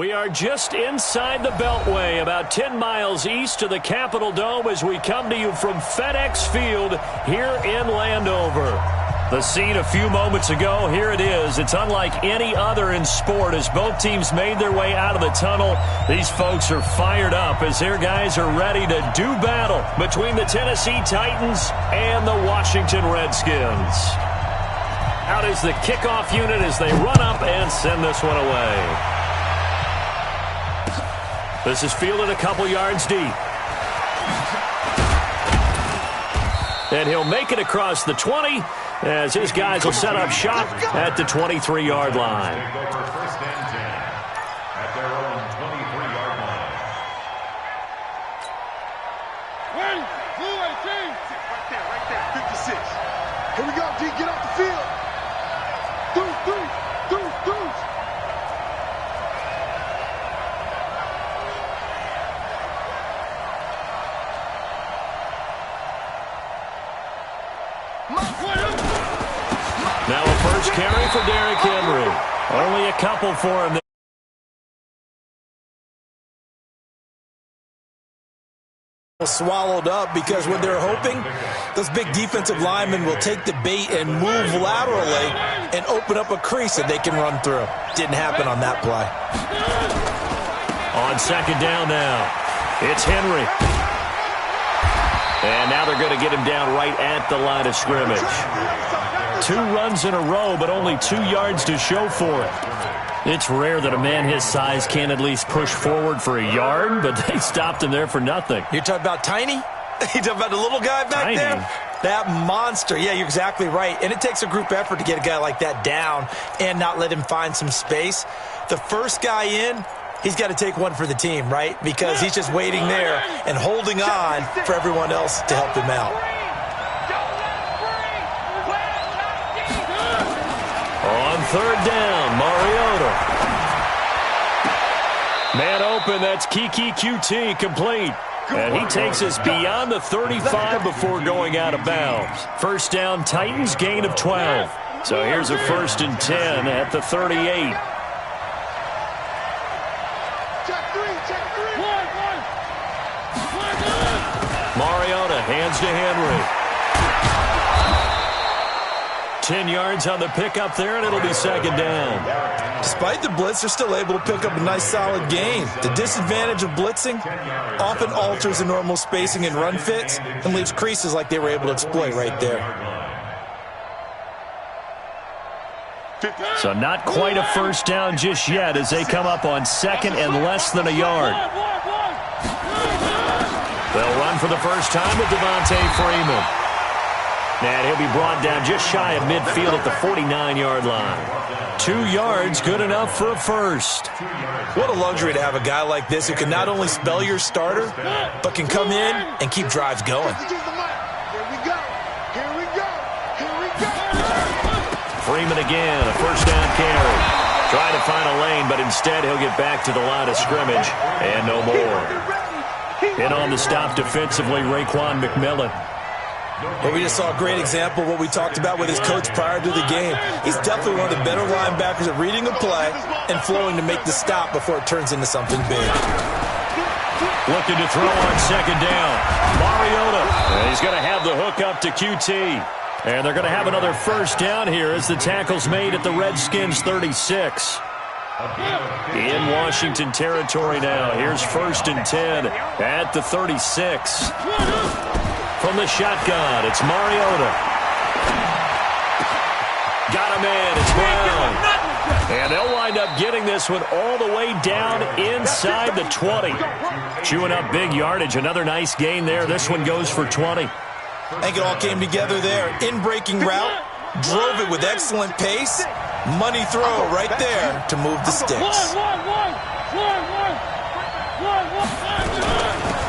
We are just inside the Beltway, about 10 miles east of the Capitol Dome as we come to you from FedEx Field here in Landover. The scene a few moments ago, here it is. It's unlike any other in sport as both teams made their way out of the tunnel. These folks are fired up as their guys are ready to do battle between the Tennessee Titans and the Washington Redskins. Out is the kickoff unit as they run up and send this one away. This is fielded a couple yards deep. And he'll make it across the 20 as his guys will set up shop at the 23-yard line. Go for first and 10 at their own 23-yard line. Ready, blue 18. Right there, 56. Here we go, D, get off the field. Deuce. Now a first carry for Derrick Henry. Only a couple for him. Swallowed up because what they're hoping, those big defensive linemen will take the bait and move laterally and open up a crease that they can run through. Didn't happen on that play. On second down now, it's Henry. And now they're going to get him down right at the line of scrimmage. 2 runs in a row, but only 2 yards to show for it. It's rare that a man his size can at least push forward for a yard, but they stopped him there for nothing. You're talking about Tiny? You're talking about the little guy back there? That monster. Yeah, you're exactly right. And it takes a group effort to get a guy like that down and not let him find some space. The first guy in, he's got to take one for the team, right? Because he's just waiting there and holding on for everyone else to help him out. On third down, Mariota. Man open, that's Kiki QT complete. And he takes us beyond the 35 before going out of bounds. First down, Titans, gain of 12. So here's a first and 10 at the 38. Mariota hands to Henry. 10 yards on the pickup there, and it'll be second down. Despite the blitz, they're still able to pick up a nice, solid gain. The disadvantage of blitzing often alters the normal spacing and run fits and leaves creases like they were able to exploit right there. So not quite a first down just yet as they come up on second and less than a yard. They'll run for the first time with Devontae Freeman. And he'll be brought down just shy of midfield at the 49-yard line. 2 yards, good enough for a first. What a luxury to have a guy like this who can not only spell your starter, but can come in and keep drives going. Freeman again, a first down carry. Trying to find a lane, but instead he'll get back to the line of scrimmage and no more. In on the stop defensively, Raekwon McMillan. Well, we just saw a great example of what we talked about with his coach prior to the game. He's definitely one of the better linebackers at reading a play and flowing to make the stop before it turns into something big. Looking to throw on second down. Mariota. And he's going to have the hook up to QT. And they're going to have another first down here as the tackle's made at the Redskins 36. In Washington territory now. Here's first and 10 at the 36. From the shotgun, it's Mariota. Got him in, it's Brown. And they'll wind up getting this one all the way down inside the 20. Chewing up big yardage, another nice gain there. This one goes for 20. I think it all came together there. In-breaking route, drove it with excellent pace. Money throw right there to move the sticks.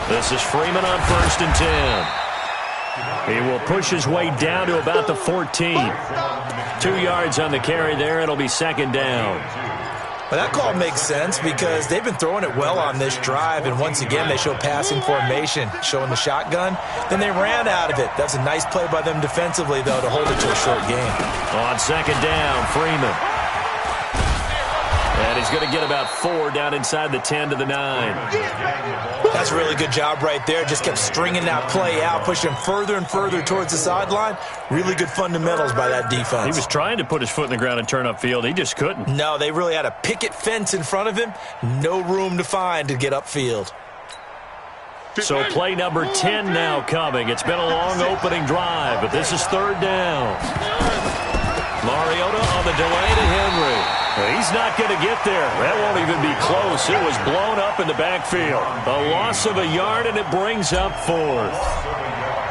This is Freeman on first and 10. He will push his way down to about the 14. 2 yards on the carry there. It'll be second down. Well, that call makes sense because they've been throwing it well on this drive, and once again they show passing formation, showing the shotgun. Then they ran out of it. That's a nice play by them defensively, though, to hold it to a short game. On second down, Freeman. And he's going to get about 4 down inside the 10 to the 9. That's a really good job right there. Just kept stringing that play out, pushing him further and further towards the sideline. Really good fundamentals by that defense. He was trying to put his foot in the ground and turn upfield. He just couldn't. No, they really had a picket fence in front of him. No room to find to get upfield. So play number 10 now coming. It's been a long opening drive, but this is 3rd down. Mariota on the delay to Henry. He's not going to get there. That won't even be close. It was blown up in the backfield. A loss of a yard, and it brings up 4th.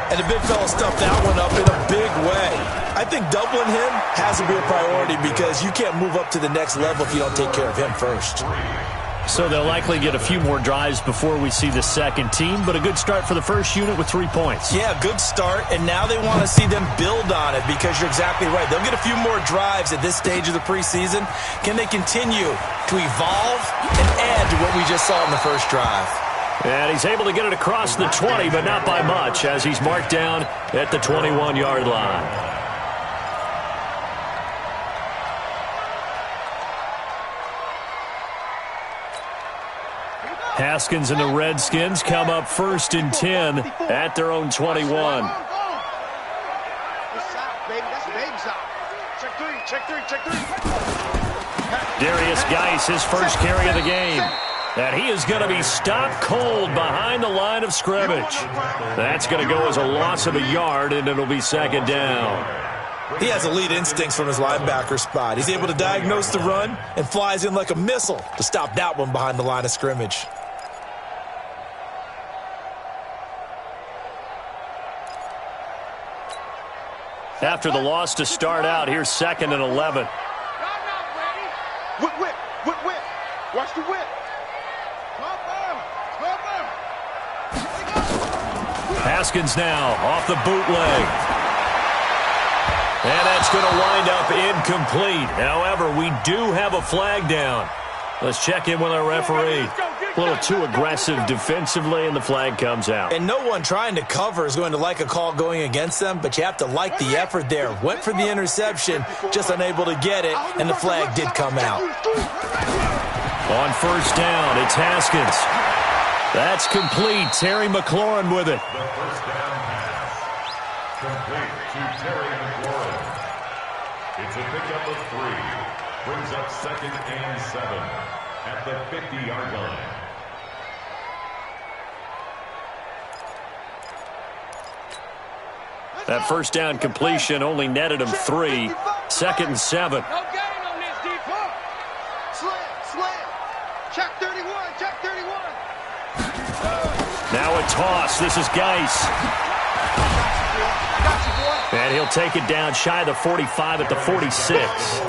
And the big fella stuffed that one up in a big way. I think doubling him has to be a priority because you can't move up to the next level if you don't take care of him first. So they'll likely get a few more drives before we see the second team, but a good start for the first unit with 3 points. Yeah, good start, and now they want to see them build on it because you're exactly right. They'll get a few more drives at this stage of the preseason. Can they continue to evolve and add to what we just saw in the first drive? And he's able to get it across the 20, but not by much, as he's marked down at the 21-yard line. Haskins and the Redskins come up 1st and 10 at their own 21. Darius Geis, his first carry of the game. And he is going to be stopped cold behind the line of scrimmage. That's going to go as a loss of a yard, and it'll be 2nd down. He has elite instincts from his linebacker spot. He's able to diagnose the run and flies in like a missile to stop that one behind the line of scrimmage. After the loss to start out, here's 2nd and 11. Whip, whip, whip, whip. Watch the whip. Haskins now off the bootleg. And that's going to wind up incomplete. However, we do have a flag down. Let's check in with our referee. A little too aggressive defensively, and the flag comes out. And no one trying to cover is going to like a call going against them, but you have to like the effort there. Went for the interception, just unable to get it, and the flag did come out. On 1st down, it's Haskins. That's complete. Terry McLaurin with it. The 1st down pass. Complete to Terry McLaurin. It's a pickup of 3. Brings up 2nd and 7 at the 50-yard line. That 1st down completion only netted him 3. 2nd and 7. No gain on this, D-Pump. Slam. Check 31, check 31. Now a toss. This is Geis. And he'll take it down shy of the 45 at the 46.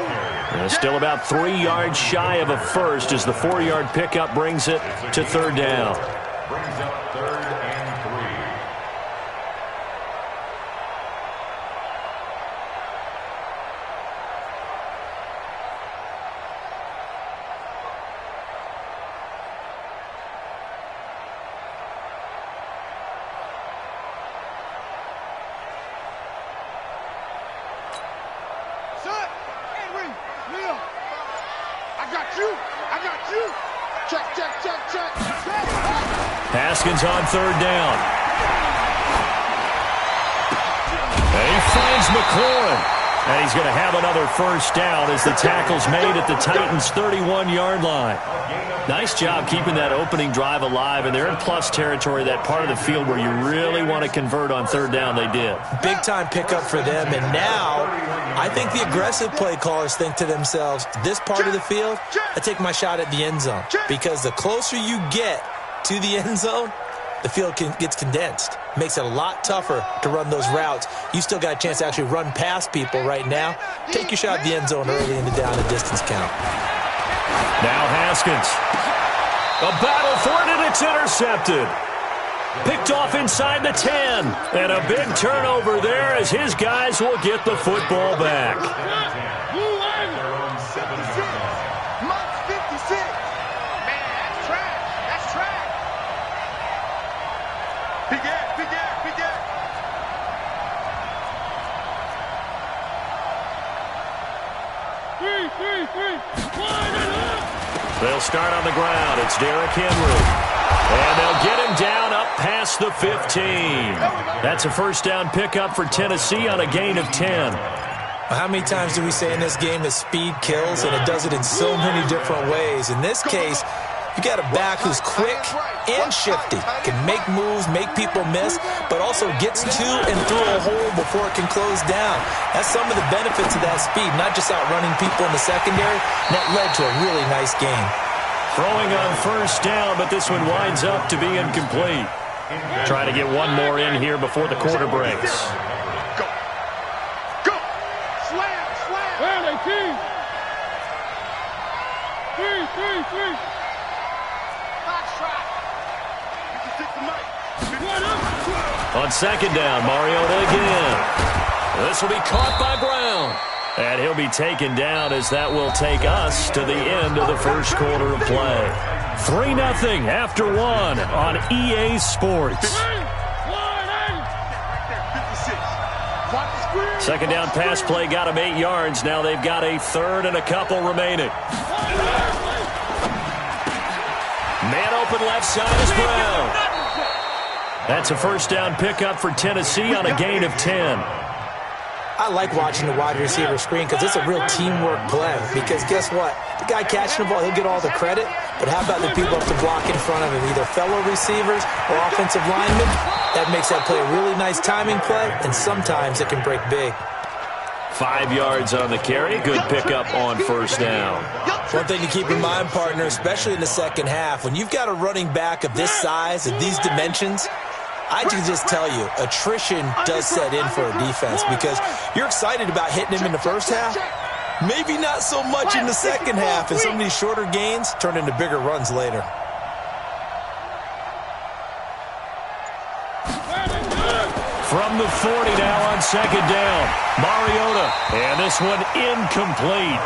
Still about 3 yards shy of a first as the 4-yard pickup brings it to 3rd down. Brings up 3rd and 3. Haskins on 3rd down. And he finds McLaurin. And he's going to have another 1st down as the tackle's made at the Titans' 31-yard line. Nice job keeping that opening drive alive, and they're in plus territory, that part of the field where you really want to convert on 3rd down. They did. Big-time pickup for them, and now I think the aggressive play callers think to themselves, this part of the field, I take my shot at the end zone, because the closer you get to the end zone, the field gets condensed. Makes it a lot tougher to run those routes. You still got a chance to actually run past people right now. Take your shot at the end zone early in the down and distance count. Now Haskins. A battle for it, and it's intercepted. Picked off inside the 10. And a big turnover there as his guys will get the football back. They'll start on the ground. It's Derrick Henry. And they'll get him down up past the 15. That's a first down pickup for Tennessee on a gain of 10. How many times do we say in this game that speed kills, and it does it in so many different ways? In this case, you got a back who's quick and shifty, can make moves, make people miss, but also gets to and through a hole before it can close down. That's some of the benefits of that speed, not just outrunning people in the secondary. And that led to a really nice game. Throwing on first down, but this one winds up to be incomplete. Try to get one more in here before the quarter breaks. On second down, Mariota again. This will be caught by Brown. And he'll be taken down as that will take us to the end of the first quarter of play. 3-0 after one on EA Sports. Second down pass play got him 8 yards. Now they've got a third and a couple remaining. Man open left side is Brown. That's a first down pickup for Tennessee on a gain of 10. I like watching the wide receiver screen because it's a real teamwork play. Because guess what? The guy catching the ball, he'll get all the credit. But how about the people up the block in front of him, either fellow receivers or offensive linemen? That makes that play a really nice timing play, and sometimes it can break big. 5 yards on the carry. Good pickup on first down. One thing to keep in mind, partner, especially in the second half, when you've got a running back of this size and these dimensions, I can just tell you, attrition does set in for a defense because you're excited about hitting him in the first half. Maybe not so much in the second half, and some of these shorter gains turn into bigger runs later. From the 40 now on second down, Mariota. And this one incomplete.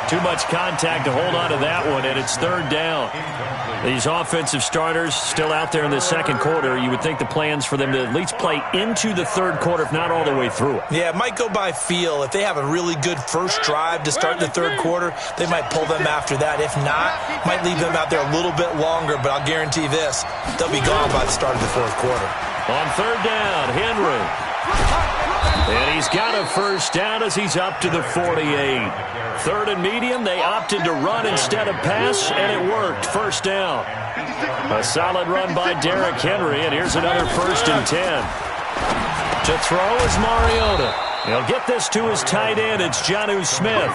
Too much contact to hold on to that one, and it's third down. These offensive starters still out there in the second quarter. You would think the plans for them to at least play into the third quarter, if not all the way through it. Yeah, it might go by feel. If they have a really good first drive to start the third quarter, they might pull them after that. If not, might leave them out there a little bit longer, but I'll guarantee this, they'll be gone by the start of the fourth quarter. On third down, Henry. And he's got a first down as he's up to the 48. Third and medium, they opted to run instead of pass, and it worked. First down. A solid run by Derrick Henry, and here's another first and 10. To throw is Mariota. He'll get this to his tight end. It's Jonnu Smith.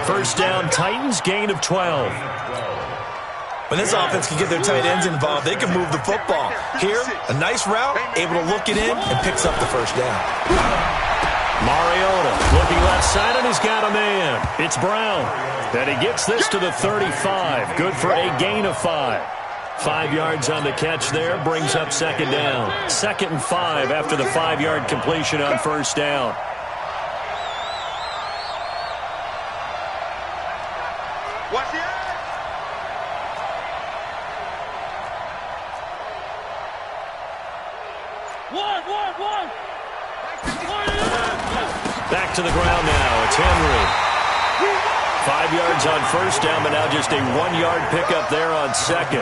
First down, Titans, gain of 12. When this offense can get their tight ends involved, they can move the football. Here, a nice route, able to look it in, and picks up the first down. Mariota looking left side, and he's got a man. It's Brown. And he gets this to the 35. Good for a gain of 5. 5 yards on the catch there, brings up second down. 2nd and 5 after the 5-yard completion on first down. Watch the eye. One. Back to the ground now. It's Henry. 5 yards on first down, but now just a 1-yard pickup there on second.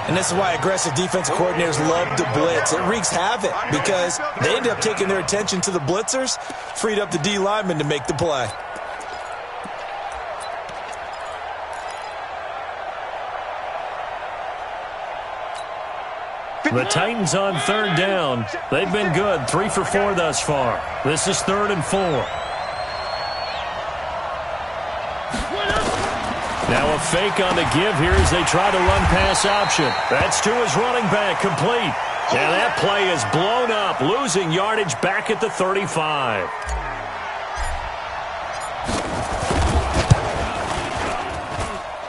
And this is why aggressive defensive coordinators love to blitz. It wreaks havoc because they end up taking their attention to the blitzers, freed up the D lineman to make the play. The Titans on third down. They've been good, 3 for 4 thus far. This is 3rd and 4. Now a fake on the give here as they try to run pass option. That's to his running back, complete. And that play is blown up, losing yardage back at the 35.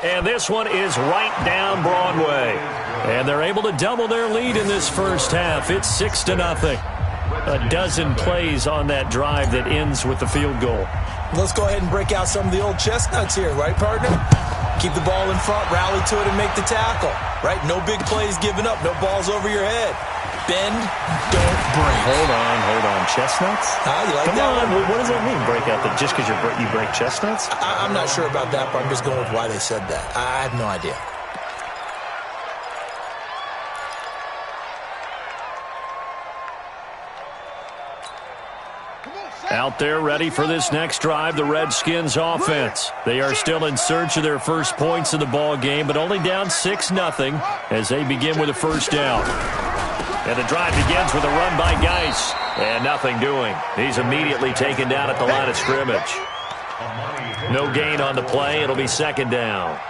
And this one is right down Broadway. And they're able to double their lead in this first half. It's 6-0. A dozen plays on that drive that ends with the field goal. Let's go ahead and break out some of the old chestnuts here, right, partner? Keep the ball in front, rally to it, and make the tackle, right? No big plays given up, no balls over your head. Bend, don't break. Hold on. Chestnuts? You like Come that on. one? What does that mean, break out? Just because you break chestnuts? I'm not sure about that, but I'm just going with why they said that. I have no idea. Out there ready for this next drive, the Redskins offense. They are still in search of their first points in the ball game, but only down 6-0 as they begin with a first down. And the drive begins with a run by Geis. And nothing doing. He's immediately taken down at the line of scrimmage. No gain on the play. It'll be second down.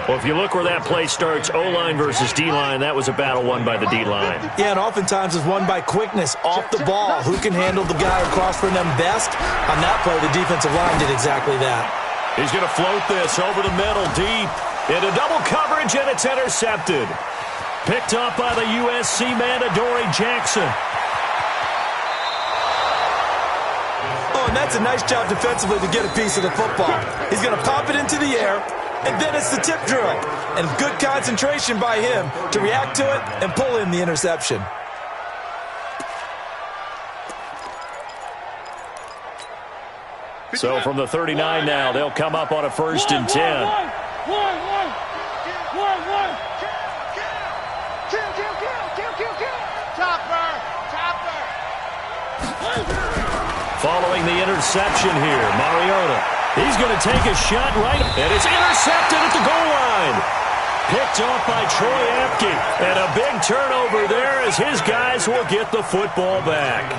Well, if you look where that play starts, O-line versus D-line, that was a battle won by the D-line. Yeah, and oftentimes it's won by quickness off the ball. Who can handle the guy across from them best? On that play, the defensive line did exactly that. He's going to float this over the middle, deep. Into double coverage, and it's intercepted. Picked up by the USC man, Adoree Jackson. Oh, and that's a nice job defensively to get a piece of the football. He's going to pop it into the air, and then it's the tip drill. And good concentration by him to react to it and pull in the interception. So from the 39 now, they'll come up on a 1st and 10. Following the interception here, Mariota. He's going to take a shot right, and it's intercepted at the goal line. Picked off by Troy Apke. And a big turnover there as his guys will get the football back.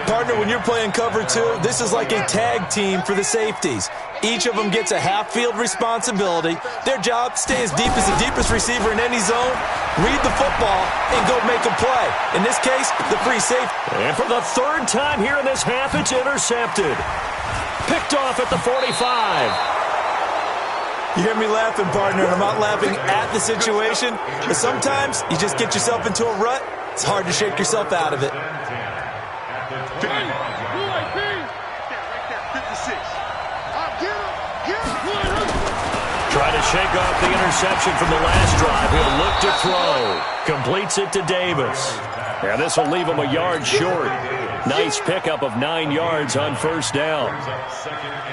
Partner, when you're playing cover 2, this is like a tag team for the safeties. Each of them gets a half-field responsibility. Their job, stay as deep as the deepest receiver in any zone, read the football, and go make a play. In this case, the free safety. And for the 3rd time here in this half, it's intercepted. Picked off at the 45. You hear me laughing, partner, and I'm not laughing at the situation, but sometimes you just get yourself into a rut. It's hard to shake yourself out of it. Try to shake off the interception from the last drive. He'll look to throw. Completes it to Davis. And this will leave him a yard short. Nice pickup of 9 yards on 1st down.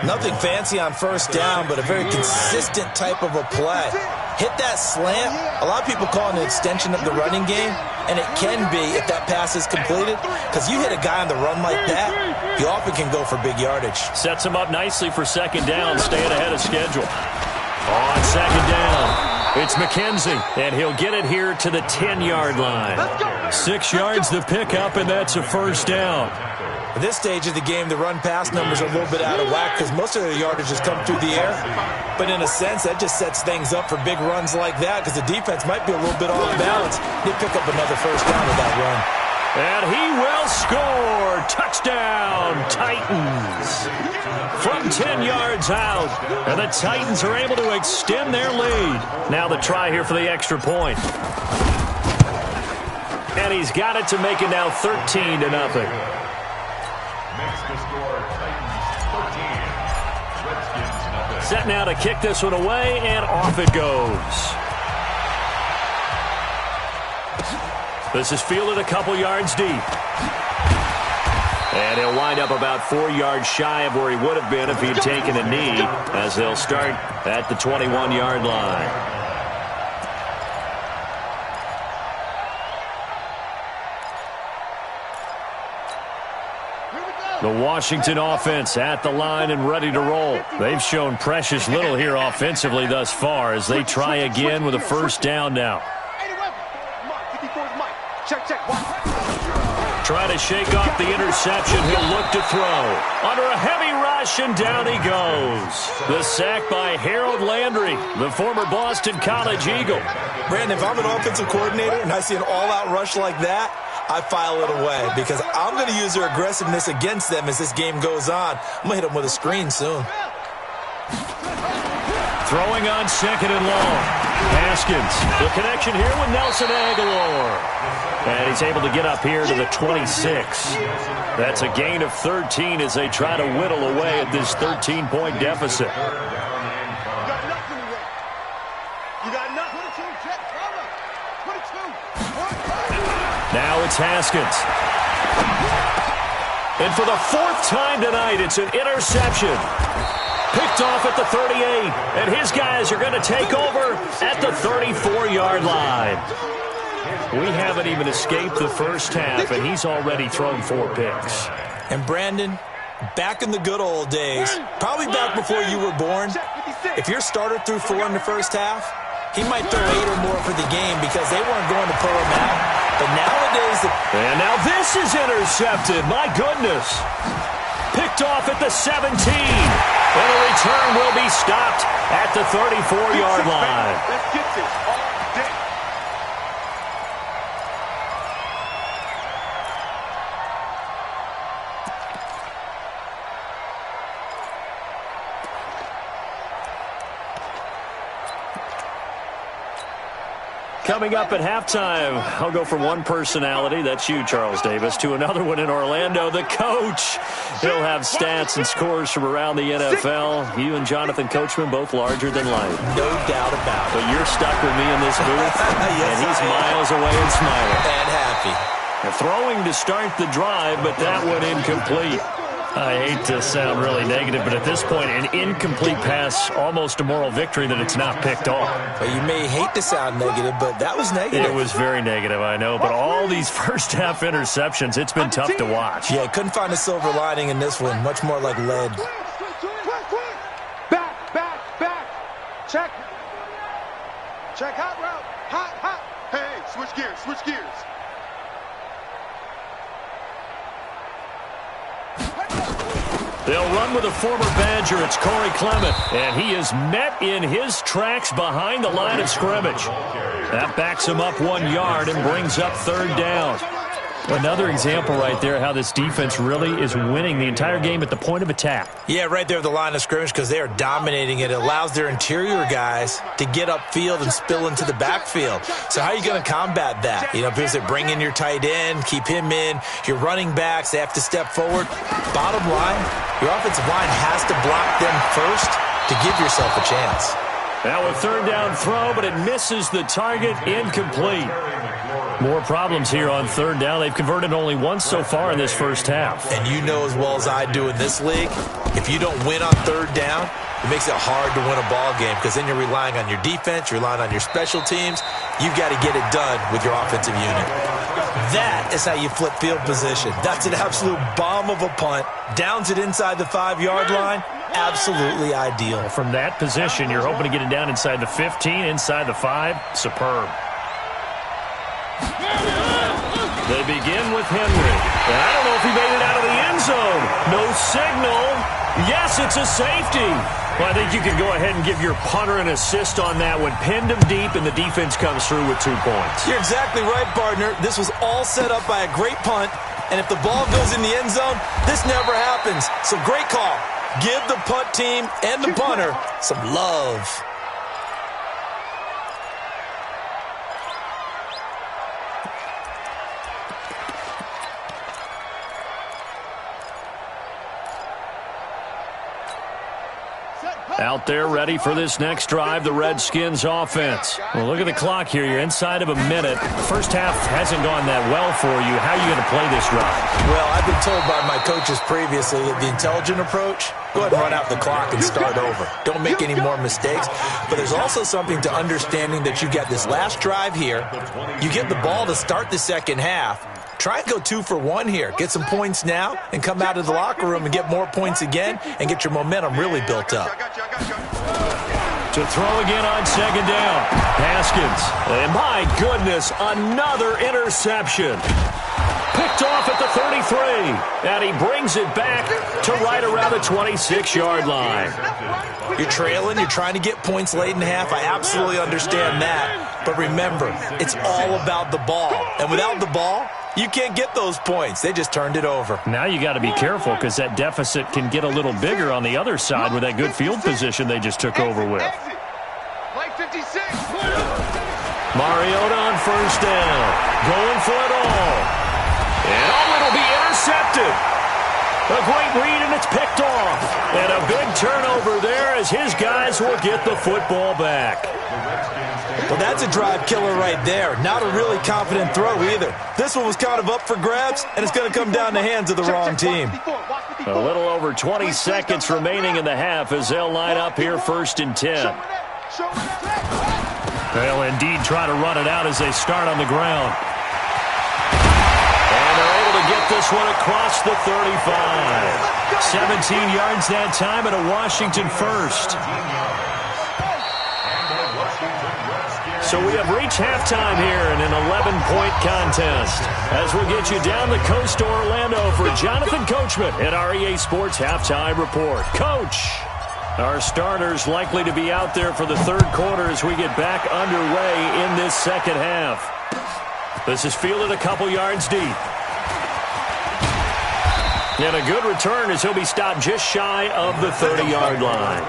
Nothing fancy on 1st down, but a very consistent type of a play. Hit that slant. A lot of people call it an extension of the running game, and it can be if that pass is completed, because you hit a guy on the run like that, he often can go for big yardage. Sets him up nicely for 2nd down, staying ahead of schedule. On 2nd down, it's McKenzie, and he'll get it here to the 10-yard line. 6 yards the pickup, and that's a 1st down. At this stage of the game, the run-pass numbers are a little bit out of whack because most of their yardage has come through the air. But in a sense, that just sets things up for big runs like that because the defense might be a little bit off balance. They pick up another 1st down with that run. And he will score. Touchdown, Titans. From 10 yards out. And the Titans are able to extend their lead. Now the try here for the extra point. And he's got it to make it now 13-0. Set now to kick this one away, and off it goes. This is fielded a couple yards deep. And he'll wind up about 4 yards shy of where he would have been if he'd taken a knee, as they'll start at the 21-yard line. The Washington offense at the line and ready to roll. They've shown precious little here offensively thus far as they try again with a 1st down now. Try to shake off the interception. He'll look to throw. Under a heavy rush, and down he goes. The sack by Harold Landry, the former Boston College Eagle. Brandon, if I'm an offensive coordinator and I see an all-out rush like that, I file it away because I'm going to use their aggressiveness against them as this game goes on. I'm going to hit them with a screen soon. Throwing on 2nd and long. Haskins, the connection here with Nelson Aguilar. And he's able to get up here to the 26. That's a gain of 13 as they try to whittle away at this 13-point deficit. Now it's Haskins. And for the fourth time tonight, it's an interception. Picked off at the 38. And his guys are going to take over at the 34-yard line. We haven't even escaped the first half, and he's already thrown 4 picks. And Brandon, back in the good old days, probably back before you were born, if your starter threw 4 in the first half, he might throw 8 or more for the game because they weren't going to pull him out. But nowadays... And now this is intercepted. My goodness. Picked off at the 17. And a return will be stopped at the 34-yard line. Let's get this all day. Coming up at halftime, I'll go from one personality, that's you, Charles Davis, to another one in Orlando, the coach. He'll have stats and scores from around the NFL. You and Jonathan Coachman, both larger than life. No doubt about it. But you're stuck with me in this booth, yes, and he's miles away and smiling. And happy. Throwing to start the drive, but that one incomplete. I hate to sound really negative, but at this point, an incomplete pass, almost a moral victory that it's not picked off. Well, you may hate to sound negative, but that was negative. It was very negative, I know, but all these first-half interceptions, it's been tough to watch. Yeah, couldn't find a silver lining in this one, much more like lead. Back. Check. Check hot route. Hot. Hey, switch gears. They'll run with a former Badger. It's Corey Clement. And he is met in his tracks behind the line of scrimmage. That backs him up 1 yard and brings up 3rd down. Another example right there how this defense really is winning the entire game at the point of attack. Yeah, right there at the line of scrimmage because they are dominating it. It allows their interior guys to get upfield and spill into the backfield. So how are you going to combat that? You know, people say bring in your tight end, keep him in. Your running backs, they have to step forward. Bottom line, your offensive line has to block them first to give yourself a chance. Now a 3rd down throw, but it misses the target, incomplete. More problems here on 3rd down. They've converted only once so far in this first half. And you know as well as I do in this league, if you don't win on 3rd down, it makes it hard to win a ball game because then you're relying on your defense, you're relying on your special teams. You've got to get it done with your offensive unit. That is how you flip field position. That's an absolute bomb of a punt. Downs it inside the 5-yard line. Absolutely ideal. From that position, you're hoping to get it down inside the 15, inside the 5. Superb. They begin with Henry. And I don't know if he made it out of the end zone. No signal. Yes, it's a safety. Well, I think you can go ahead and give your punter an assist on that one. Pinned him deep, and the defense comes through with 2 points. You're exactly right, partner. This was all set up by a great punt. And if the ball goes in the end zone, this never happens. So great call. Give the punt team and the punter some love. Out there ready for this next drive, the Redskins offense. Well, look at the clock here. You're inside of a minute. First half hasn't gone that well for you. How are you going to play this drive? Well, I've been told by my coaches previously that the intelligent approach, go ahead and run out the clock and start over. Don't make any more mistakes. But there's also something to understanding that you got this last drive here. You get the ball to start the second half. Try and go 2 for 1 here. Get some points now and come out of the locker room and get more points again and get your momentum really built up. To throw again on 2nd down. Haskins. And my goodness, another interception. Picked off at the 33. And he brings it back to right around the 26-yard line. You're trailing. You're trying to get points late in half. I absolutely understand that. But remember, it's all about the ball. And without the ball, you can't get those points. They just turned it over. Now you got to be careful because that deficit can get a little bigger on the other side with that good field position they just took over with. Play 56. Mariota on 1st down. Going for it all. And it'll be intercepted. A great read, and it's picked off. And a big turnover maneuver there as his guys will get the football back. Well, that's a drive killer right there. Not a really confident throw either. This one was kind of up for grabs, and it's going to come down the hands of the wrong team. A little over 20 seconds remaining in the half as they'll line up here 1st and 10. They'll indeed try to run it out as they start on the ground. And they're able to get this one across the 35. 17 yards that time and a Washington first. So we have reached halftime here in an 11-point contest. As we'll get you down the coast to Orlando for Jonathan Coachman at our EA Sports Halftime Report. Coach, our starters likely to be out there for the 3rd quarter as we get back underway in this 2nd half. This is fielded a couple yards deep. And a good return as he'll be stopped just shy of the 30-yard line.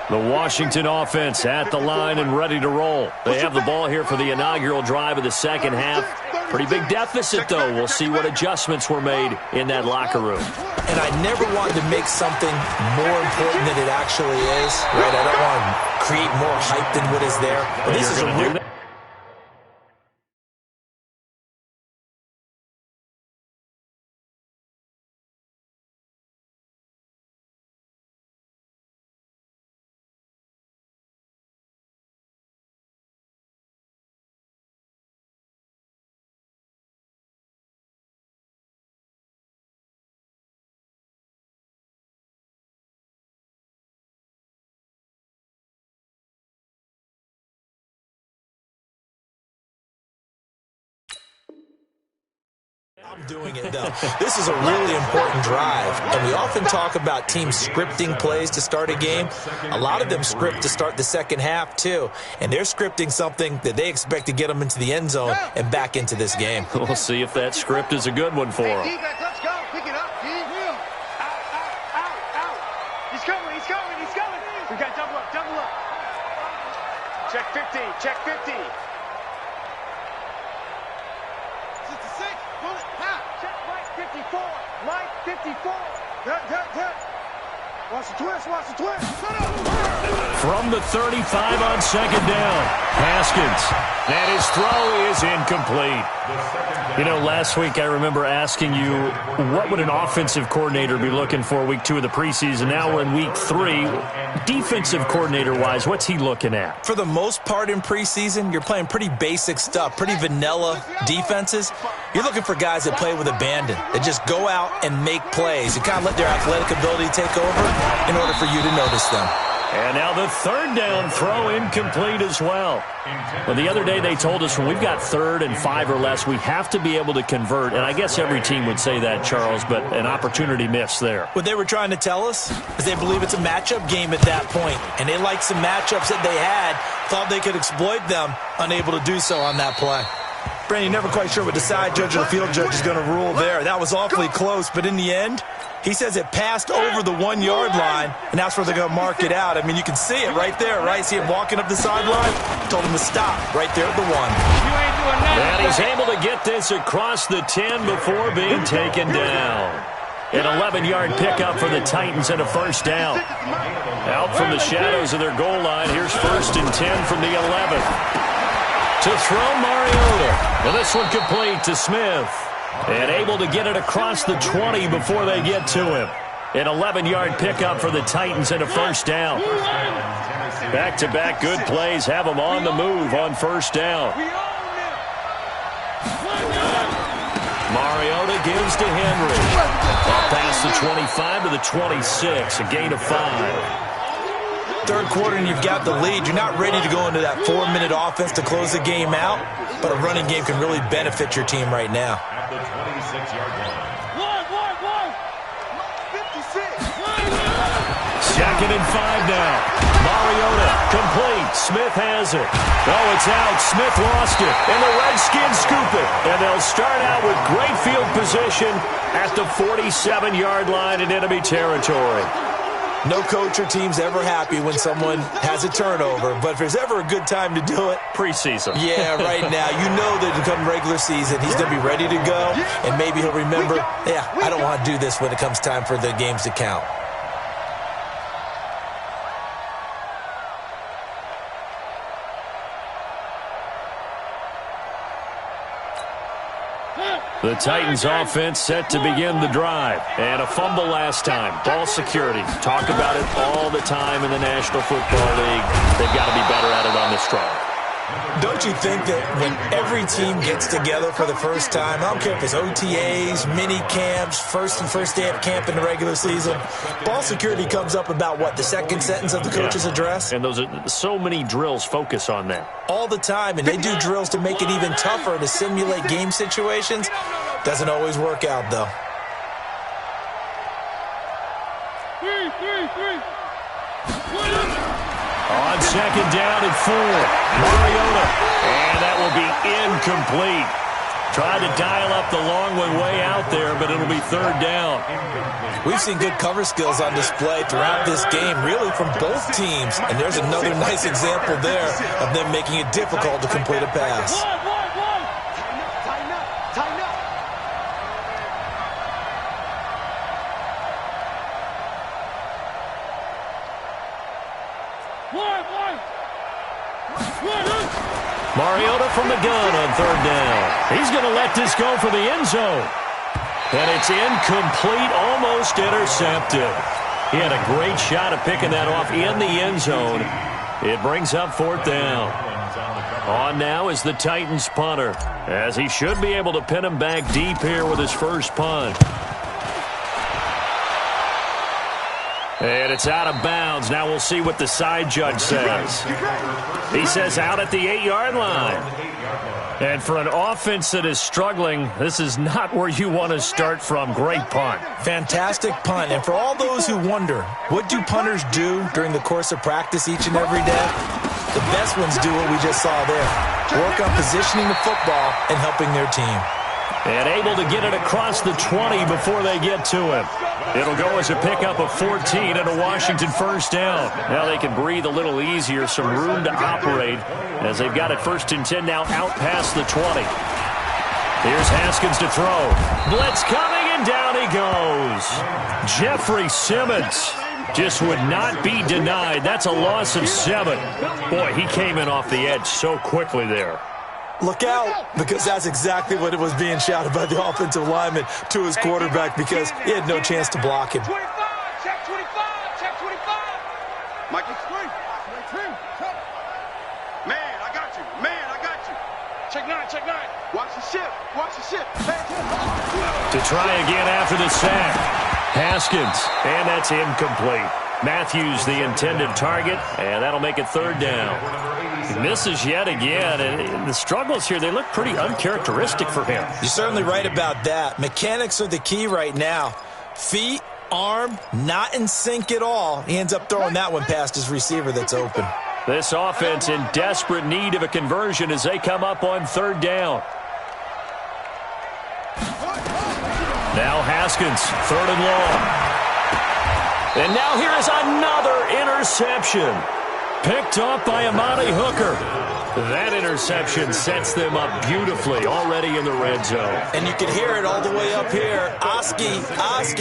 The Washington offense at the line and ready to roll. They have the ball here for the inaugural drive of the 2nd half. Pretty big deficit, though. We'll see what adjustments were made in that locker room. And I never wanted to make something more important than it actually is. Right? I don't want to create more hype than what is there. But this is a real... I'm doing it, though. This is a really important drive, and we often talk about teams scripting plays to start a game. A lot of them script to start the 2nd half, too, and they're scripting something that they expect to get them into the end zone and back into this game. We'll see if that script is a good one for them. Hey, defense, let's go. Pick it up, D. Out. He's coming. We got double up. Check 50. 54. Watch the twist. From the 35 on 2nd down, Haskins. And his throw is incomplete. You know, last week I remember asking you, what would an offensive coordinator be looking for week 2 of the preseason? Now we're in week 3. Defensive coordinator-wise, what's he looking at? For the most part in preseason, you're playing pretty basic stuff, pretty vanilla defenses. You're looking for guys that play with abandon, that just go out and make plays. You kind of let their athletic ability take over in order for you to notice them. And now the 3rd down throw incomplete as well. Well, the other day they told us when we've got 3rd and 5 or less, we have to be able to convert. And I guess every team would say that, Charles, but an opportunity missed there. What they were trying to tell us is they believe it's a matchup game at that point. And they liked some matchups that they had, thought they could exploit them, unable to do so on that play. Brandon, you're never quite sure what the side judge or the field judge is going to rule there. That was awfully close, but in the end, he says it passed over the 1-yard line, and that's where they're going to mark it out. I mean, you can see it right there, right? See him walking up the sideline? Told him to stop right there at the 1. And he's able to get this across the 10 before being taken down. An 11-yard pickup for the Titans and a 1st down. Out from the shadows of their goal line, here's 1st and 10 from the 11. To throw Mariota. And this one complete to Smith. And able to get it across the 20 before they get to him. An 11-yard pickup for the Titans and a 1st down. Back-to-back good plays have them on the move on 1st down. Mariota gives to Henry. Up past the 25 to the 26, a gain of 5. 3rd quarter and you've got the lead. You're not ready to go into that 4-minute offense to close the game out, but a running game can really benefit your team right now. At the 26-yard line. 2nd and 5 now. Mariota complete. Smith has it. Oh, it's out. Smith lost it. And the Redskins scoop it. And they'll start out with great field position at the 47-yard line in enemy territory. No coach or team's ever happy when someone has a turnover, but if there's ever a good time to do it, preseason. Yeah, right now. You know that come regular season, he's going to be ready to go, and maybe he'll remember, yeah, I don't want to do this when it comes time for the games to count. The Titans offense set to begin the drive. And a fumble last time. Ball security. Talk about it all the time in the National Football League. They've got to be better at it on this drive. Don't you think that when every team gets together for the first time, I don't care if it's OTAs, mini camps, first day of camp in the regular season, ball security comes up about, what, the second sentence of the coach's address? And those are so many drills focus on that. All the time, and they do drills to make it even tougher to simulate game situations. Doesn't always work out, though. On second down and 4, Mariota. And that will be incomplete. Tried to dial up the long one way out there, but it'll be third down. We've seen good cover skills on display throughout this game, really from both teams. And there's another nice example there of them making it difficult to complete a pass. Mariota from the gun on third down. He's going to let this go for the end zone. And it's incomplete, almost intercepted. He had a great shot at picking that off in the end zone. It brings up fourth down. On now is the Titans punter, as he should be able to pin him back deep here with his first punt. And it's out of bounds. Now we'll see what the side judge says. He says out at the 8-yard line. And for an offense that is struggling, this is not where you want to start from. Great punt. Fantastic punt. And for all those who wonder, what do punters do during the course of practice each and every day? The best ones do what we just saw there. Work on positioning the football and helping their team. And able to get it across the 20 before they get to him. It'll go as a pickup of 14 and a Washington first down. Now they can breathe a little easier, some room to operate as they've got it first and 10 now out past the 20. Here's Haskins to throw. Blitz coming, and down he goes. Jeffrey Simmons just would not be denied. That's a loss of 7. Boy, he came in off the edge so quickly there. Look out, because that's exactly what it was being shouted by the offensive lineman to his quarterback, because he had no chance to block him. Check 25, check 25. Mikey, man, I got you. Check 9. Watch the ship. To try again after the sack. Haskins, and that's incomplete. Matthews, the intended target, and that'll make it third down. He misses yet again, and the struggles here, they look pretty uncharacteristic for him. You're certainly right about that. Mechanics are the key right now. Feet, arm, not in sync at all. He ends up throwing that one past his receiver that's open. This offense in desperate need of a conversion as they come up on third down. Now Haskins, third and long. And now here is another interception. Picked off by Amani Hooker. That interception sets them up beautifully already in the red zone. And you can hear it all the way up here. Oski,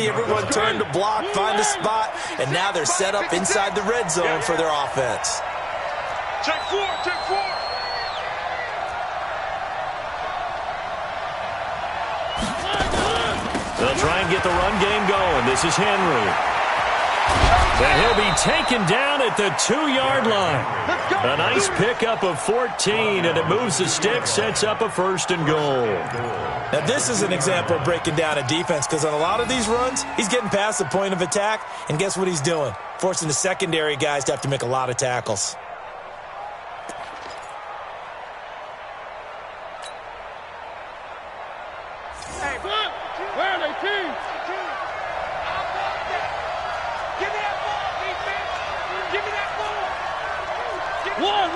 everyone turned to block, find a spot, and now they're set up inside the red zone for their offense. Check 4. They'll try and get the run game going. This is Henry. And he'll be taken down at the 2-yard line. A nice pickup of 14, and it moves the stick, sets up a first and goal. Now, this is an example of breaking down a defense, because on a lot of these runs, he's getting past the point of attack, and guess what he's doing? Forcing the secondary guys to have to make a lot of tackles. Hey, where are they, team? Give me that ball, defense. Give me that ball. One.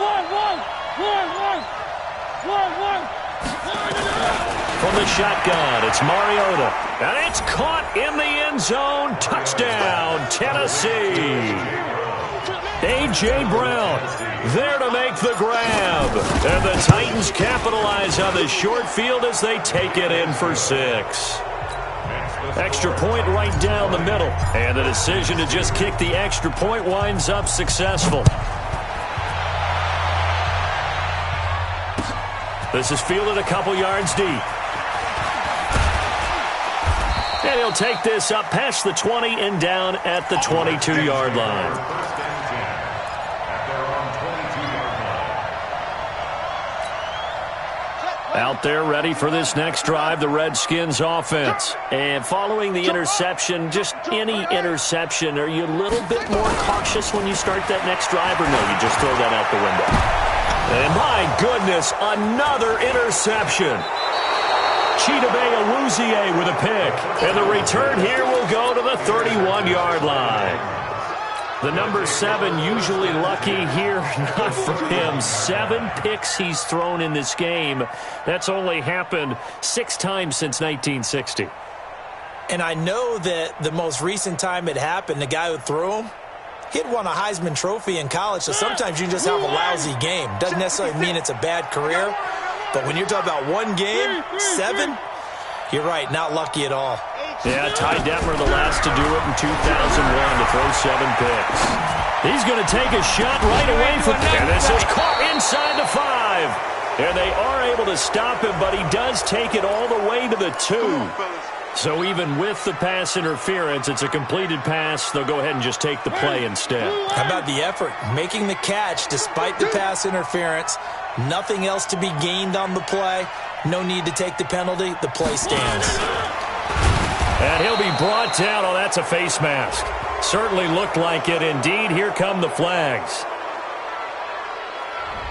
From the shotgun, it's Mariota. And it's caught in the end zone. Touchdown, Tennessee. A.J. Brown there to make the grab. And the Titans capitalize on the short field as they take it in for 6. Extra point right down the middle. And the decision to just kick the extra point winds up successful. This is fielded a couple yards deep. And he'll take this up past the 20 and down at the 22-yard line. Out there ready for this next drive, the Redskins offense. And following the interception, just any interception, are you a little bit more cautious when you start that next drive, or no, you just throw that out the window? And my goodness, another interception. Chidobe Awuzie with a pick. And the return here will go to the 31-yard line. The number 7 usually lucky here, not for him. 7 picks he's thrown in this game. That's only happened 6 times since 1960. And I know that the most recent time it happened, the guy who threw him, he'd won a Heisman Trophy in college, so sometimes you just have a lousy game. Doesn't necessarily mean it's a bad career, but when you're talking about one game, 7, you're right, not lucky at all. Yeah, Ty Detmer the last to do it in 2001 to throw 7 picks. He's going to take a shot right away from there. And this is caught inside the 5. And they are able to stop him, but he does take it all the way to the 2. So even with the pass interference, it's a completed pass. They'll go ahead and just take the play instead. How about the effort? Making the catch despite the pass interference. Nothing else to be gained on the play. No need to take the penalty. The play stands. And he'll be brought down. Oh, that's a face mask. Certainly looked like it. Indeed, here come the flags.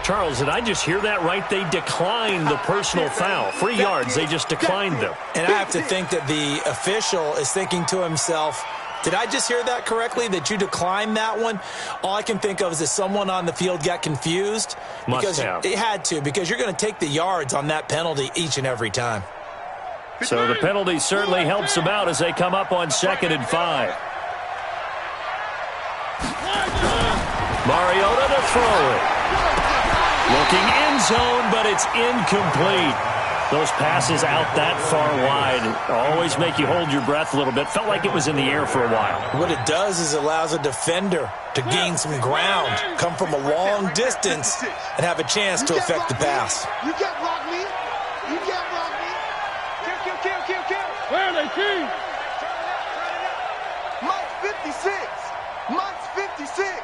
Charles, did I just hear that right? They declined the personal foul. 3 yards, they just declined them. And I have to think that the official is thinking to himself, did I just hear that correctly, that you declined that one? All I can think of is that someone on the field got confused. Must have. It had to, because you're going to take the yards on that penalty each and every time. So the penalty certainly helps them out as they come up on 2nd and 5. Mariota to throw it. Looking end zone, but it's incomplete. Those passes out that far wide always make you hold your breath a little bit. Felt like it was in the air for a while. What it does is it allows a defender to gain some ground, come from a long distance, and have a chance to affect the pass. You can't block me. You can't block me. Kill. Where are they, King? Mike's 56. Mike's 56.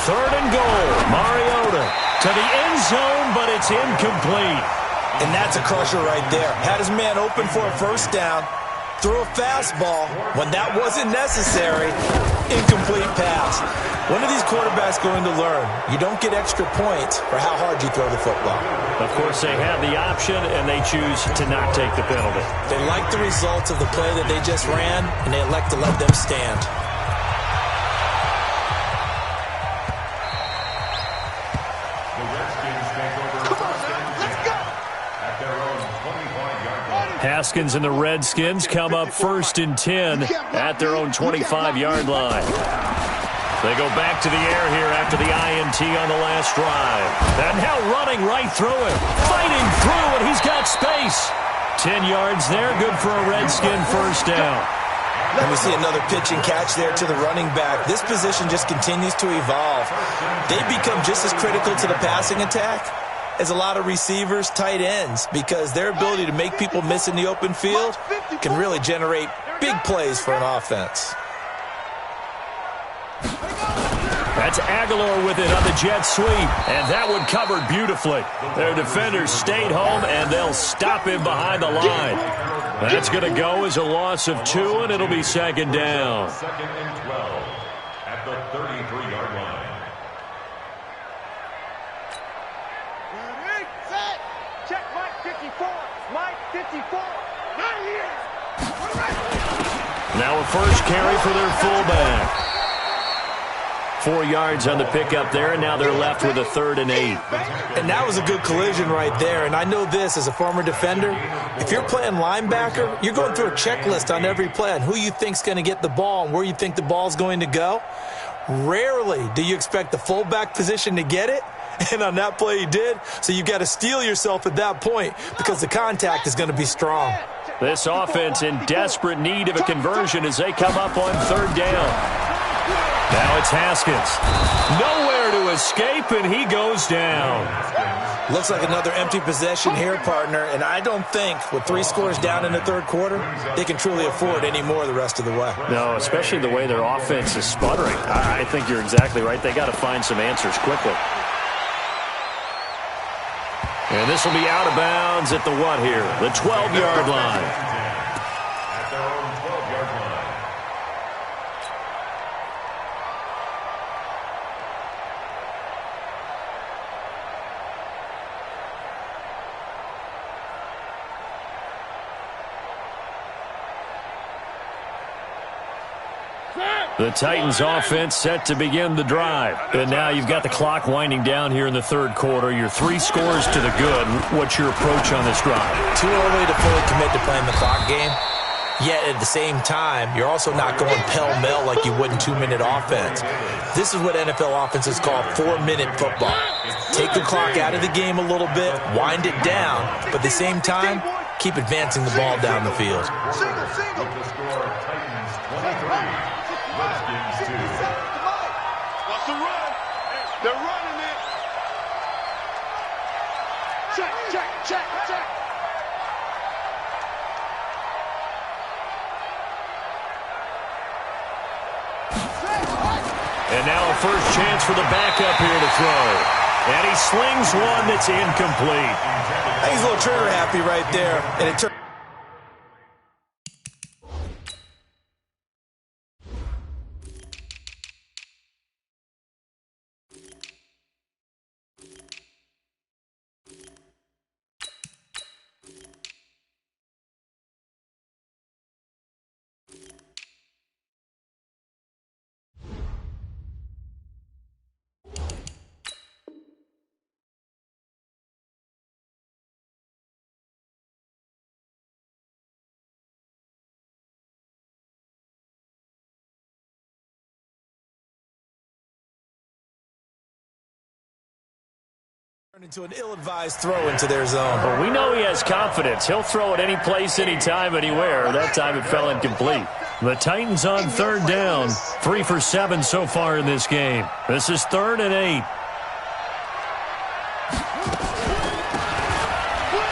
Third and goal. Mariota to the end zone, but it's incomplete. And that's a crusher right there. Had his man open for a first down, threw a fastball when that wasn't necessary. Incomplete pass. When are these quarterbacks going to learn? You don't get extra points for how hard you throw the football. Of course, they have the option, and they choose to not take the penalty. They like the results of the play that they just ran, and they elect to let them stand. Haskins and the Redskins come up 1st and 10 at their own 25-yard line. They go back to the air here after the INT on the last drive. And now running right through him. Fighting through, and he's got space. 10 yards there, good for a Redskin first down. And we see another pitch and catch there to the running back. This position just continues to evolve. They become just as critical to the passing attack as a lot of receivers, tight ends, because their ability to make people miss in the open field can really generate big plays for an offense. That's Aguilar with it on the jet sweep, and that one covered beautifully. Their defenders stayed home, and they'll stop him behind the line. That's going to go as a loss of 2, and it'll be 2nd down. 2nd and 12 at the 33-yard line. Check Mike 54. Mike 54. Right here. Now a first carry for their fullback. 4 yards on the pickup there, and now they're left with a 3rd and 8. And that was a good collision right there. And I know this as a former defender. If you're playing linebacker, you're going through a checklist on every play on who you think's going to get the ball and where you think the ball's going to go. Rarely do you expect the fullback position to get it. And on that play he did. So you've got to steel yourself at that point because the contact is going to be strong. This offense in desperate need of a conversion as they come up on 3rd down. Now it's Haskins. Nowhere to escape, and he goes down. Looks like another empty possession here, partner. And I don't think with 3 scores down in the 3rd quarter, they can truly afford any more the rest of the way. No, especially the way their offense is sputtering. I think you're exactly right. They got to find some answers quickly. And this will be out of bounds at the what here? The 12-yard line. At their own 12-yard line. The Titans offense set to begin the drive. And now you've got the clock winding down here in the 3rd quarter. Your 3 scores to the good. What's your approach on this drive? Too early to fully commit to playing the clock game. Yet at the same time, you're also not going pell-mell like you would in 2-minute offense. This is what NFL offenses call 4-minute football. Take the clock out of the game a little bit, wind it down, but at the same time, keep advancing the ball down the field. With the score, Titans 23. Redskins 2. What's the run? They're running it. Check, check, check, check. And now a first chance for the backup here to throw. And he slings one that's incomplete. I think he's a little trigger happy right there. And it turned. Into an ill-advised throw into their zone. But we know he has confidence. He'll throw it any place, anytime, anywhere. That time it fell incomplete. The Titans on 3rd down. 3 for 7 so far in this game. This is 3rd and 8.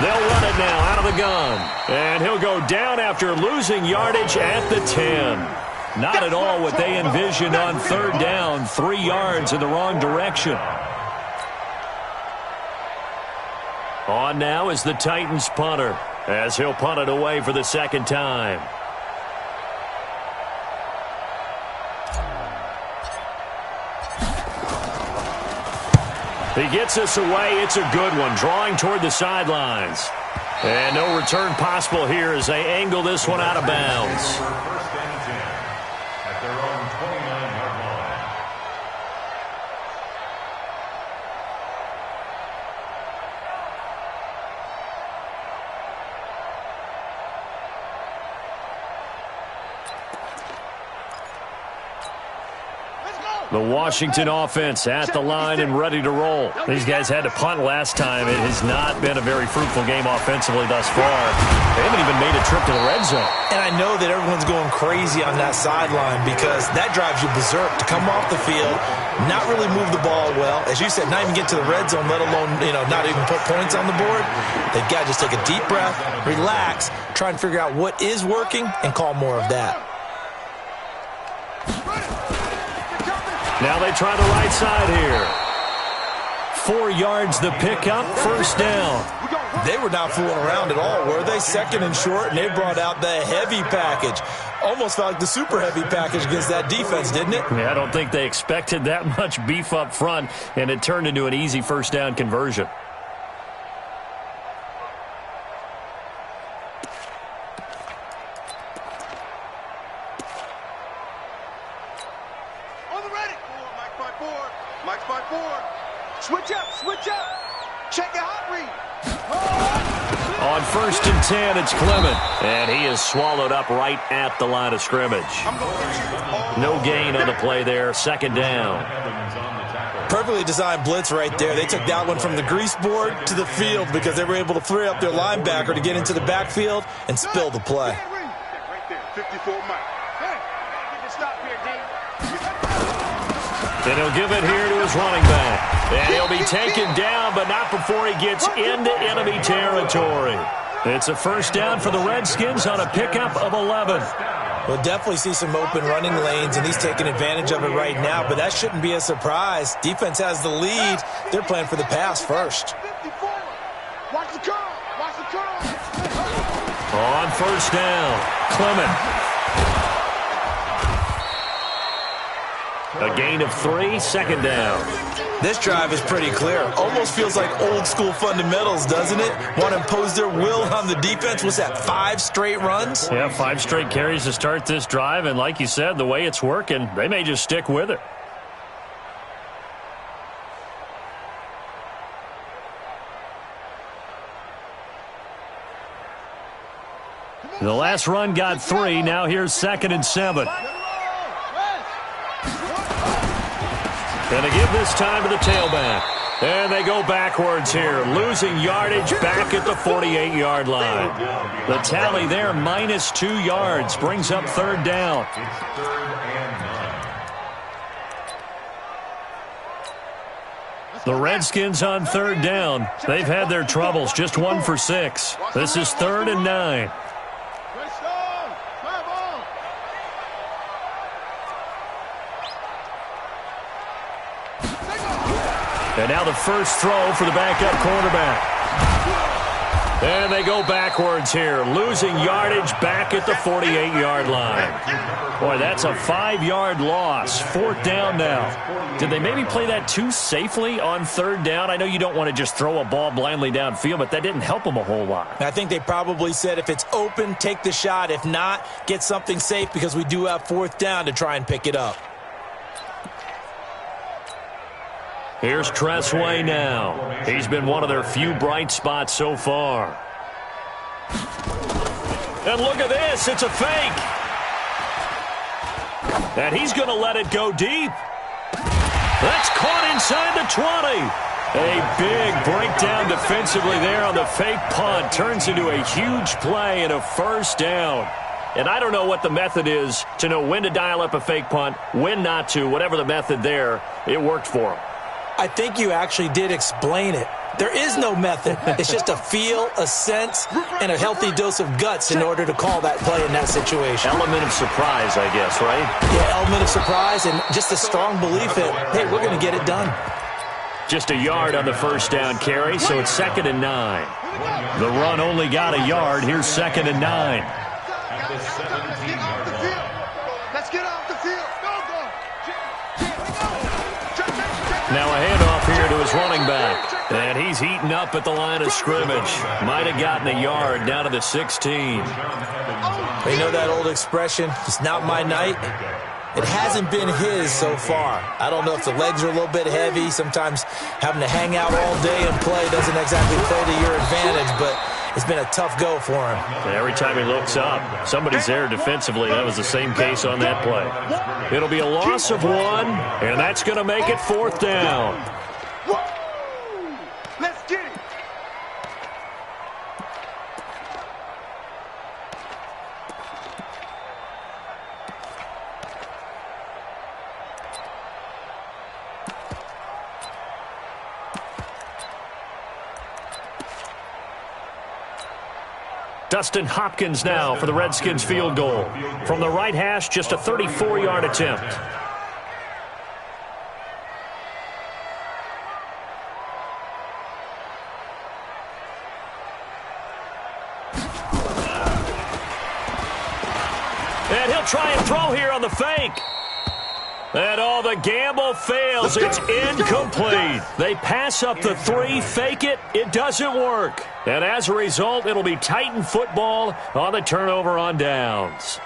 They'll run it now out of the gun. And he'll go down after losing yardage at the 10. Not at all what they envisioned on 3rd down. 3 yards in the wrong direction. On now is the Titans punter, as he'll punt it away for the 2nd time. He gets us away. It's a good one, drawing toward the sidelines. And no return possible here as they angle this one out of bounds. First and 10 at their own 29-yard line. The Washington offense at the line and ready to roll. These guys had to punt last time. It has not been a very fruitful game offensively thus far. They haven't even made a trip to the red zone. And I know that everyone's going crazy on that sideline because that drives you berserk to come off the field, not really move the ball well. As you said, not even get to the red zone, let alone, not even put points on the board. They've got to just take a deep breath, relax, try and figure out what is working and call more of that. Now they try the right side here. 4 yards the pickup, first down. They were not fooling around at all, were they? 2nd and short, and they brought out the heavy package. Almost felt like the super heavy package against that defense, didn't it? Yeah, I don't think they expected that much beef up front, and it turned into an easy first down conversion. Black spot forward. Switch up, switch up. Check your hot read. On 1st and 10, it's Clement. And he is swallowed up right at the line of scrimmage. No gain on the play there. 2nd down. Perfectly designed blitz right there. They took that one from the grease board to the field because they were able to free up their linebacker to get into the backfield and spill the play. Right there, 54 Mike. Hey, get the stop here, D. And he'll give it here to his running back. And he'll be taken down, but not before he gets into enemy territory. It's a 1st down for the Redskins on a pickup of 11. We'll definitely see some open running lanes, and he's taking advantage of it right now, but that shouldn't be a surprise. Defense has the lead. They're playing for the pass first. Watch the curl. Watch the curl. On 1st down, Clement. A gain of 3, 2nd down. This drive is pretty clear. Almost feels like old school fundamentals, doesn't it? Want to impose their will on the defense. What's that, 5 straight runs? Yeah, 5 straight carries to start this drive, and like you said, the way it's working, they may just stick with it. The last run got 3. Now here's 2nd and 7. And they give this time to the tailback. And they go backwards here, losing yardage back at the 48-yard line. The tally there, -2 yards, brings up 3rd down. It's 3rd and 9. The Redskins on 3rd down. They've had their troubles, just 1 for 6. This is 3rd and 9. And now the first throw for the backup quarterback. And they go backwards here, losing yardage back at the 48-yard line. Boy, that's a 5-yard loss. 4th down now. Did they maybe play that too safely on 3rd down? I know you don't want to just throw a ball blindly downfield, but that didn't help them a whole lot. I think they probably said if it's open, take the shot. If not, get something safe because we do have 4th down to try and pick it up. Here's Tressway now. He's been one of their few bright spots so far. And look at this. It's a fake. And he's going to let it go deep. That's caught inside the 20. A big breakdown defensively there on the fake punt. Turns into a huge play and a 1st down. And I don't know what the method is to know when to dial up a fake punt, when not to. Whatever the method there, it worked for him. I think you actually did explain it. There is no method. It's just a feel, a sense, and a healthy dose of guts in order to call that play in that situation. Element of surprise, I guess, right? Yeah, element of surprise and just a strong belief that, hey, we're going to get it done. Just a yard on the 1st down carry, so it's 2nd and 9. The run only got a yard. Here's 2nd and 9. At the 17-yard line. Let's get off the field. Now a handoff here to his running back. And he's heating up at the line of scrimmage. Might have gotten a yard down to the 16. You know that old expression, it's not my night? It hasn't been his so far. I don't know if the legs are a little bit heavy. Sometimes having to hang out all day and play doesn't exactly play to your advantage, but it's been a tough go for him. And every time he looks up, somebody's there defensively. That was the same case on that play. It'll be a loss of 1, and that's going to make it 4th down. Let's get it. Dustin Hopkins now for the Redskins field goal. From the right hash, just a 34-yard attempt. And he'll try and throw here on the fake. And the gamble fails. It's incomplete. They pass up the 3, fake it. It doesn't work. And as a result, it'll be Titan football on the turnover on downs.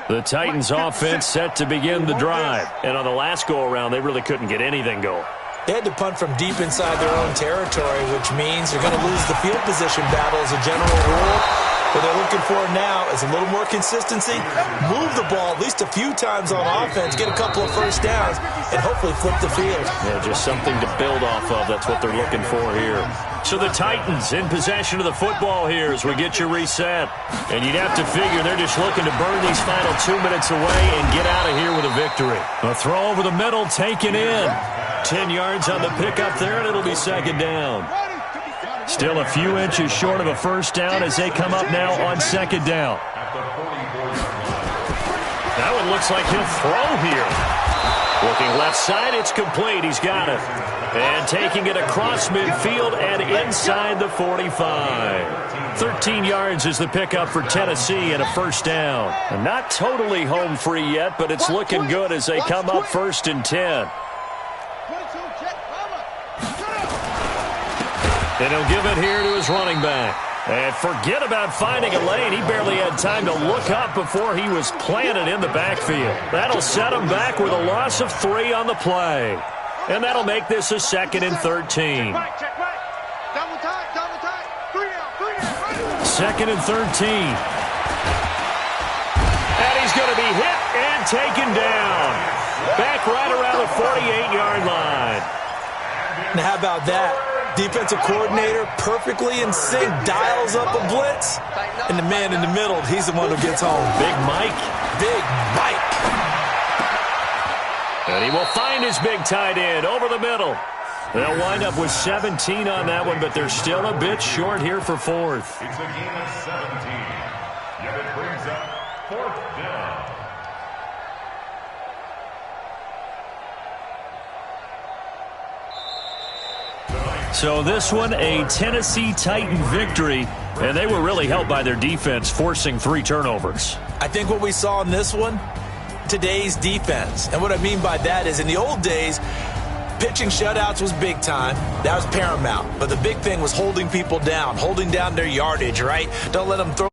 The Titans offense set to begin the drive. And on the last go-around, they really couldn't get anything going. They had to punt from deep inside their own territory, which means they're going to lose the field position battle as a general rule. What they're looking for now is a little more consistency, move the ball at least a few times on offense, get a couple of first downs, and hopefully flip the field. Yeah, just something to build off of. That's what they're looking for here. So the Titans in possession of the football here as we get you reset. And you'd have to figure they're just looking to burn these final 2 minutes away and get out of here with a victory. A throw over the middle, taken in. 10 yards on the pickup there, and it'll be second down. Still a few inches short of a first down as they come up now on second down. That one looks like he'll throw here. Looking left side, it's complete. He's got it. And taking it across midfield and inside the 45. 13 yards is the pickup for Tennessee and a first down. And not totally home free yet, but it's looking good as they come up first and 10. And he'll give it here to his running back. And forget about finding a lane. He barely had time to look up before he was planted in the backfield. That'll set him back with a loss of 3 on the play. And that'll make this a 2nd and 13. 2nd and 13. And he's going to be hit and taken down. Back right around the 48-yard line. Now how about that? Defensive coordinator perfectly in sync, dials up a blitz, and the man in the middle, he's the one who gets home. Big Mike. Big Mike. And he will find his big tight end over the middle. They'll wind up with 17 on that one, but they're still a bit short here for fourth. It's a gain of 17. Yet it brings up fourth down. So this one, a Tennessee Titan victory, and they were really helped by their defense, forcing 3 turnovers. I think what we saw in this one, today's defense. And what I mean by that is in the old days, pitching shutouts was big time. That was paramount. But the big thing was holding people down, holding down their yardage, right? Don't let them throw